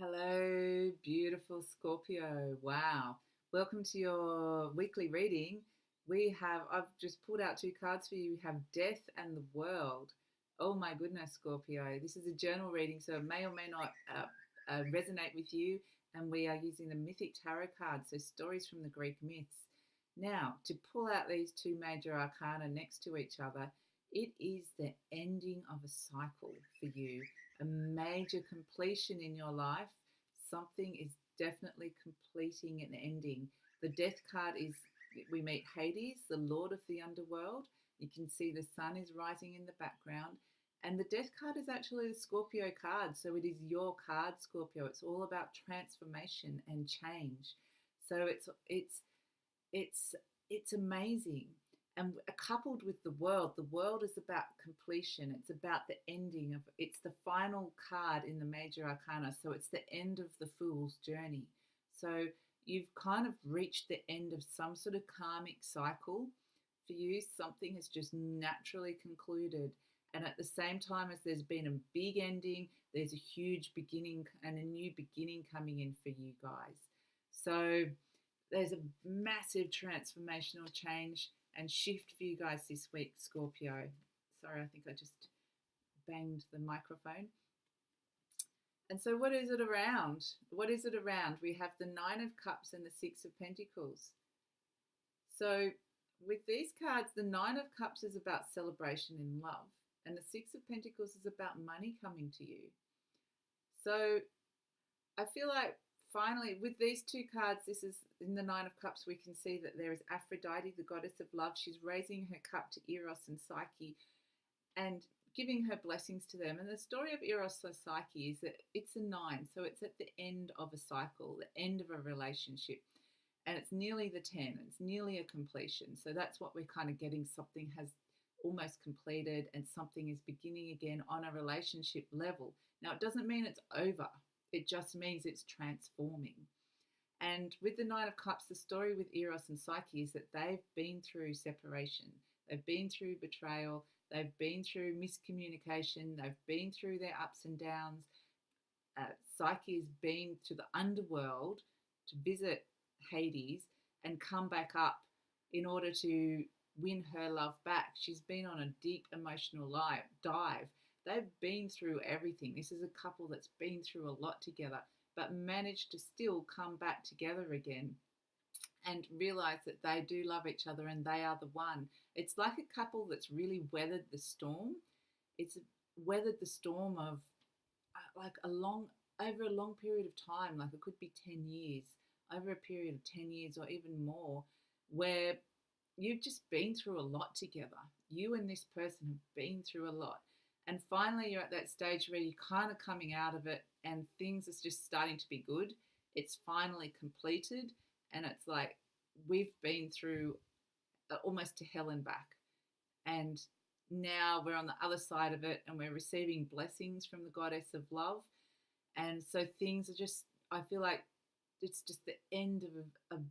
Hello, beautiful Scorpio. Wow. Welcome to your weekly reading. I've just pulled out two cards for you. We have Death and the World. Oh my goodness, Scorpio. This is a journal reading, so it may or may not resonate with you. And we are using the Mythic Tarot cards, so stories from the Greek myths. Now, to pull out these two major arcana next to each other, it is the ending of a cycle for you, a major completion in your life. Something is definitely completing and ending. The death card is, we meet Hades, the lord of the underworld. You can see the sun is rising in the background. And the death card is actually the Scorpio card. So it is your card, Scorpio. It's all about transformation and change. So it's it's amazing. And coupled with the world is about completion. It's about the ending of, it's the final card in the major arcana. So it's the end of the fool's journey. So you've kind of reached the end of some sort of karmic cycle. For you, something has just naturally concluded. And at the same time as there's been a big ending, there's a huge beginning and a new beginning coming in for you guys. So there's a massive transformational change and shift for you guys this week, Scorpio. Sorry, I think I just banged the microphone. And so what is it around? What is it around? We have the Nine of Cups and the Six of Pentacles. So with these cards, the Nine of Cups is about celebration in love, and the Six of Pentacles is about money coming to you. So I feel like finally, with these two cards, this is in the Nine of Cups, we can see that there is Aphrodite, the goddess of love. She's raising her cup to Eros and Psyche and giving her blessings to them. And the story of Eros and Psyche is that it's a nine, so it's at the end of a cycle, the end of a relationship. And it's nearly the 10, it's nearly a completion. So that's what we're kind of getting. Something has almost completed and something is beginning again on a relationship level. Now, it doesn't mean it's over. It just means it's transforming. And with the Nine of Cups, the story with Eros and Psyche is that they've been through separation. They've been through betrayal. They've been through miscommunication. They've been through their ups and downs. Psyche has been to the underworld to visit Hades and come back up in order to win her love back. She's been on a deep emotional dive. They've been through everything. This is a couple that's been through a lot together, but managed to still come back together again and realize that they do love each other and they are the one. It's like a couple that's really weathered the storm. It's weathered the storm of over a long period of time, like it could be 10 years, over a period of 10 years or even more, where you've just been through a lot together. You and this person have been through a lot. And finally, you're at that stage where you're kind of coming out of it and things are just starting to be good. It's finally completed. And it's like we've been through almost to hell and back. And now we're on the other side of it and we're receiving blessings from the goddess of love. And so things are just, I feel like it's just the end of a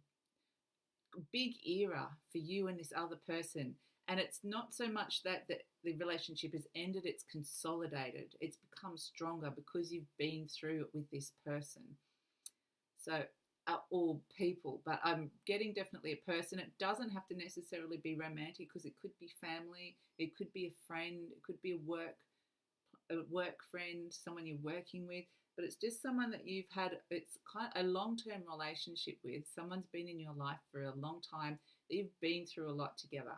big era for you and this other person. And it's not so much that the relationship has ended, it's consolidated. It's become stronger because you've been through it with this person. So, or people, but I'm getting definitely a person. It doesn't have to necessarily be romantic because it could be family, it could be a friend, it could be a work friend, someone you're working with, but it's just someone that you've had, it's kind of a long-term relationship with. Someone's been in your life for a long time. You've been through a lot together.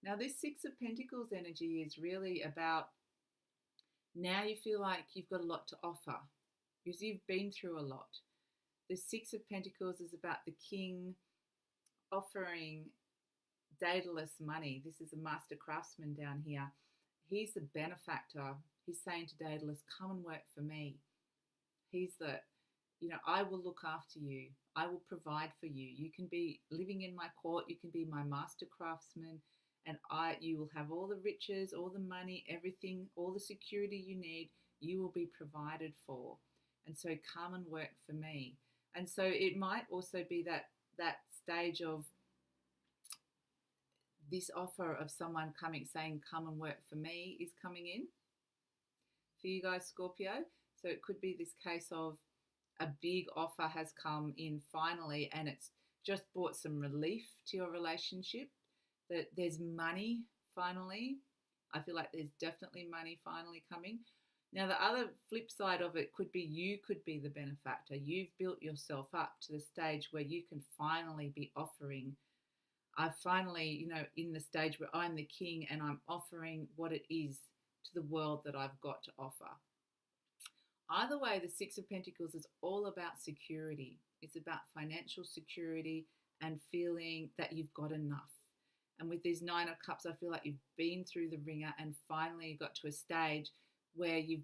Now, this Six of Pentacles energy is really about now you feel like you've got a lot to offer because you've been through a lot. The Six of Pentacles is about the king offering Daedalus money. This is a master craftsman down here. He's the benefactor. He's saying to Daedalus, come and work for me. He's I will look after you. I will provide for you. You can be living in my court. You can be my master craftsman. And you will have all the riches, all the money, everything, all the security you need, you will be provided for. And so come and work for me. And so it might also be that stage of this offer of someone coming, saying, come and work for me is coming in for you guys, Scorpio. So it could be this case of a big offer has come in finally, and it's just brought some relief to your relationship. That there's money finally. I feel like there's definitely money finally coming. Now, the other flip side of it could be you could be the benefactor. You've built yourself up to the stage where you can finally be offering. I finally, in the stage where I'm the king and I'm offering what it is to the world that I've got to offer. Either way, the Six of Pentacles is all about security. It's about financial security and feeling that you've got enough. And with these Nine of Cups, I feel like you've been through the ringer and finally got to a stage where you've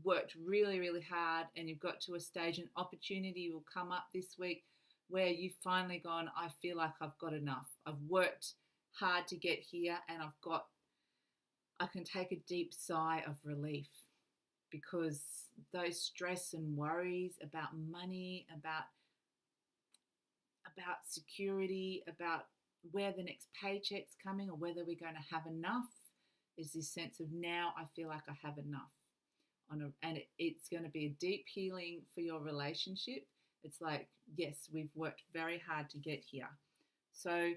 worked really, really hard, and you've got to a stage, an opportunity will come up this week where you've finally gone, I feel like I've got enough. I've worked hard to get here, and I can take a deep sigh of relief, because those stress and worries about money, about security, about where the next paycheck's coming or whether we're going to have enough, is this sense of now I feel like I have enough. And it's going to be a deep healing for your relationship. It's like, yes, we've worked very hard to get here. So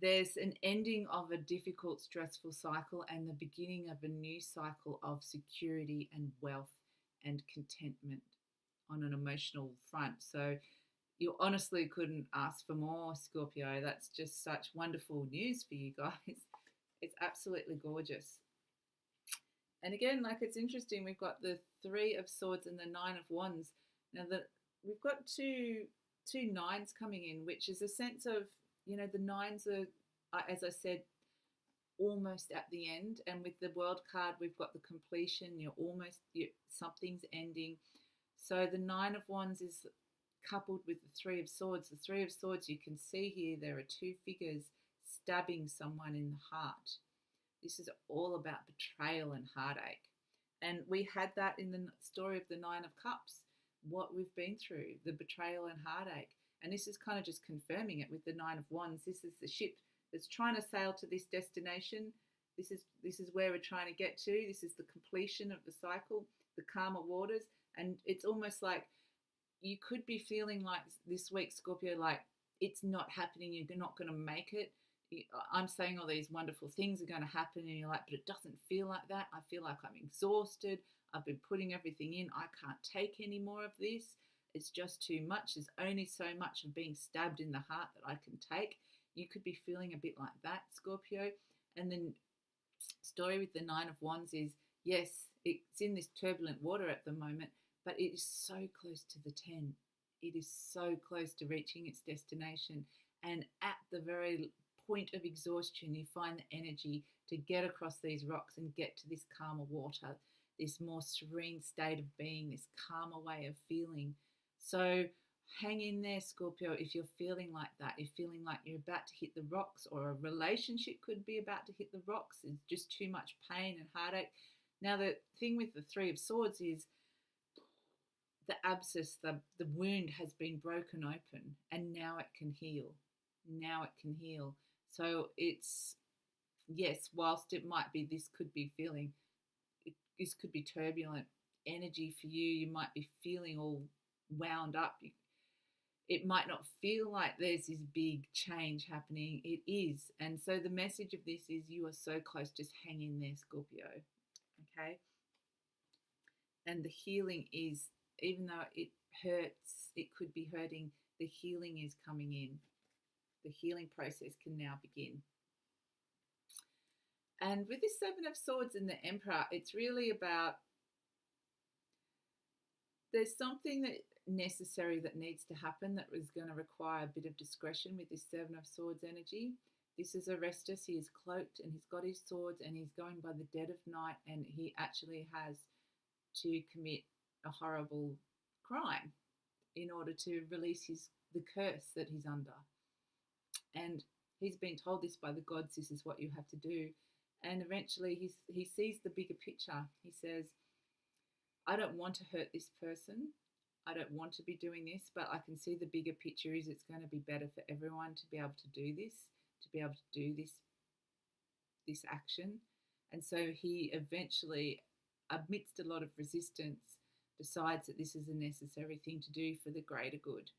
there's an ending of a difficult, stressful cycle and the beginning of a new cycle of security and wealth and contentment on an emotional front. So you honestly couldn't ask for more, Scorpio. That's just such wonderful news for you guys. It's absolutely gorgeous. And again, like, it's interesting, we've got the Three of Swords and the Nine of Wands. Now, we've got two nines coming in, which is a sense of, the nines are, as I said, almost at the end. And with the World card, we've got the completion. Something's ending. So the Nine of Wands is coupled with the Three of Swords. The Three of Swords, you can see here, there are two figures stabbing someone in the heart. This is all about betrayal and heartache. And we had that in the story of the Nine of Cups, what we've been through, the betrayal and heartache. And this is kind of just confirming it with the Nine of Wands. This is the ship that's trying to sail to this destination. This is where we're trying to get to. This is the completion of the cycle, the calmer waters. And it's almost like you could be feeling like this week, Scorpio, like it's not happening. You're not going to make it. I'm saying all these wonderful things are going to happen, and you're like, but it doesn't feel like that. I feel like I'm exhausted. I've been putting everything in. I can't take any more of this. It's just too much. There's only so much of being stabbed in the heart that I can take. You could be feeling a bit like that, Scorpio. And then story with the Nine of Wands is, yes, it's in this turbulent water at the moment, but it is so close to the 10. It is so close to reaching its destination. And at the very point of exhaustion, you find the energy to get across these rocks and get to this calmer water, this more serene state of being, this calmer way of feeling. So hang in there, Scorpio, if you're feeling like that. You're feeling like you're about to hit the rocks, or a relationship could be about to hit the rocks. It's just too much pain and heartache. Now, the thing with the Three of Swords is the abscess, the wound has been broken open, and now it can heal. Now it can heal. So it's, yes, whilst it might be, this could be turbulent energy for you. You might be feeling all wound up. It might not feel like there's this big change happening. It is. And so the message of this is you are so close. Just hang in there, Scorpio. Okay? And the healing is, even though it hurts, it could be hurting, the healing is coming in. The healing process can now begin. And with this Seven of Swords and the Emperor, it's really about, there's something that necessary that needs to happen that is going to require a bit of discretion with this Seven of Swords energy. This is Orestes. He is cloaked and he's got his swords and he's going by the dead of night, and he actually has to commit a horrible crime in order to release the curse that he's under. And he's been told this by the gods, this is what you have to do. And eventually he sees the bigger picture. He says, I don't want to hurt this person. I don't want to be doing this, but I can see the bigger picture is it's going to be better for everyone to be able to do this, to be able to do this action. And so he eventually, amidst a lot of resistance, decides that this is a necessary thing to do for the greater good.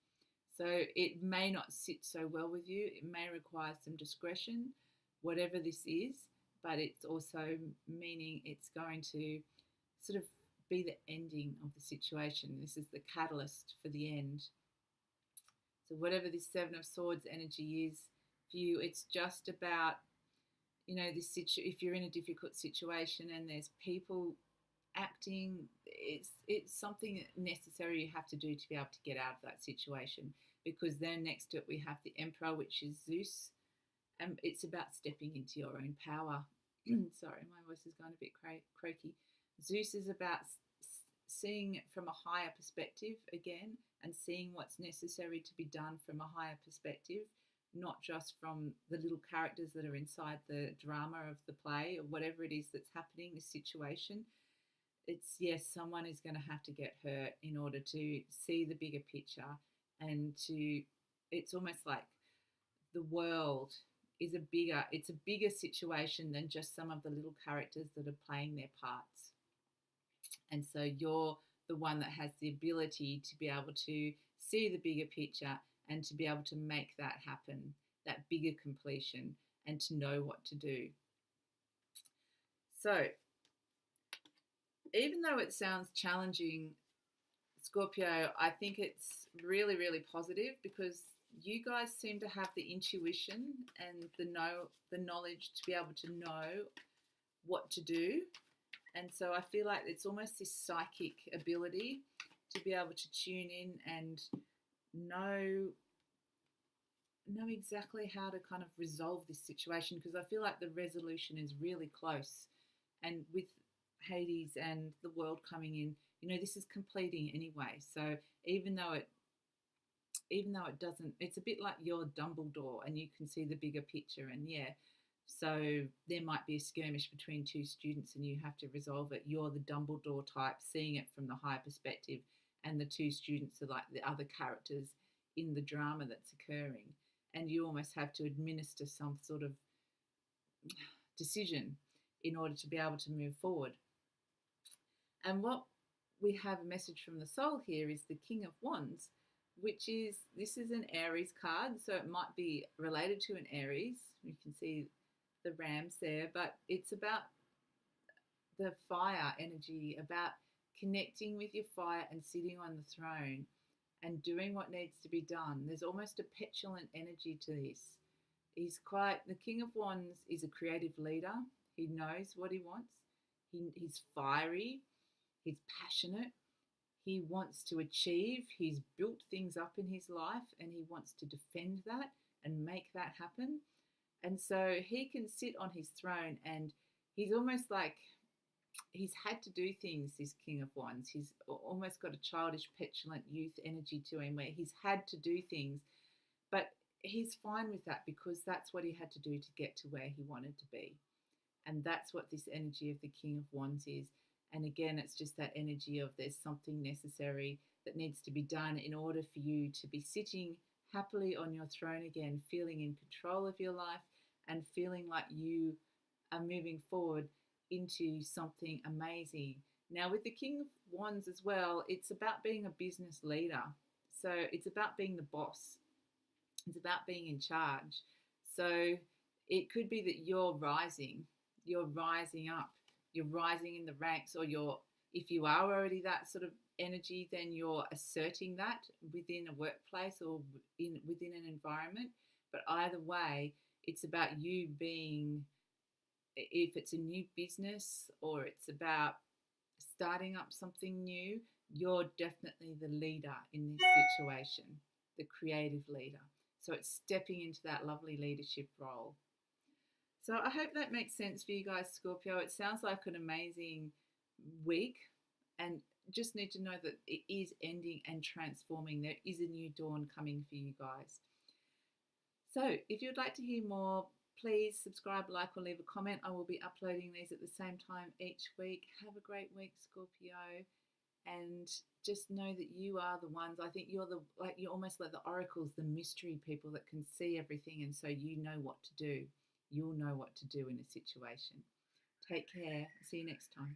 So it may not sit so well with you. It may require some discretion, whatever this is, but it's also meaning it's going to sort of be the ending of the situation. This is the catalyst for the end. So whatever this Seven of Swords energy is for you, it's just about, if you're in a difficult situation and there's people acting, it's something necessary you have to do to be able to get out of that situation. Because then next to it we have the Emperor, which is Zeus, and it's about stepping into your own power. Sorry, my voice is going a bit croaky. Zeus is about seeing it from a higher perspective again, and seeing what's necessary to be done from a higher perspective, not just from the little characters that are inside the drama of the play or whatever it is that's happening, the situation. It's, yes, someone is going to have to get hurt in order to see the bigger picture, and it's almost like the world is it's a bigger situation than just some of the little characters that are playing their parts. And so you're the one that has the ability to be able to see the bigger picture and to be able to make that happen, that bigger completion, and to know what to do. So even though it sounds challenging, Scorpio, I think it's really, really positive, because you guys seem to have the intuition and the knowledge to be able to know what to do. And so I feel like it's almost this psychic ability to be able to tune in and know exactly how to kind of resolve this situation, because I feel like the resolution is really close. And with Hades and the world coming in, this is completing anyway. So even though it doesn't, it's a bit like you're Dumbledore and you can see the bigger picture. And so there might be a skirmish between two students and you have to resolve it. You're the Dumbledore type, seeing it from the higher perspective, and the two students are like the other characters in the drama that's occurring. And you almost have to administer some sort of decision in order to be able to move forward. And what we have a message from the soul here is the King of Wands, this is an Aries card, so it might be related to an Aries. You can see the rams there, but it's about the fire energy, about connecting with your fire and sitting on the throne and doing what needs to be done. There's almost a petulant energy to this. The King of Wands is a creative leader. He knows what he wants. He's fiery. He's passionate. He wants to achieve. He's built things up in his life and he wants to defend that and make that happen. And so he can sit on his throne, and he's almost like he's had to do things, this King of Wands. He's almost got a childish, petulant youth energy to him where he's had to do things, but he's fine with that because that's what he had to do to get to where he wanted to be. And that's what this energy of the King of Wands is. And again, it's just that energy of there's something necessary that needs to be done in order for you to be sitting happily on your throne again, feeling in control of your life and feeling like you are moving forward into something amazing. Now, with the King of Wands as well, it's about being a business leader. So it's about being the boss. It's about being in charge. So it could be that you're rising up, you're rising in the ranks, or if you are already that sort of energy, then you're asserting that within a workplace or within an environment. But either way, it's about you being, if it's a new business or it's about starting up something new, you're definitely the leader in this situation, the creative leader. So it's stepping into that lovely leadership role. So I hope that makes sense for you guys, Scorpio. It sounds like an amazing week, and just need to know that it is ending and transforming. There is a new dawn coming for you guys. So if you'd like to hear more, please subscribe, like, or leave a comment. I will be uploading these at the same time each week. Have a great week, Scorpio. And just know that you are the ones. I think you're almost like the oracles, the mystery people that can see everything, and so you know what to do. You'll know what to do in a situation. Take care. See you next time.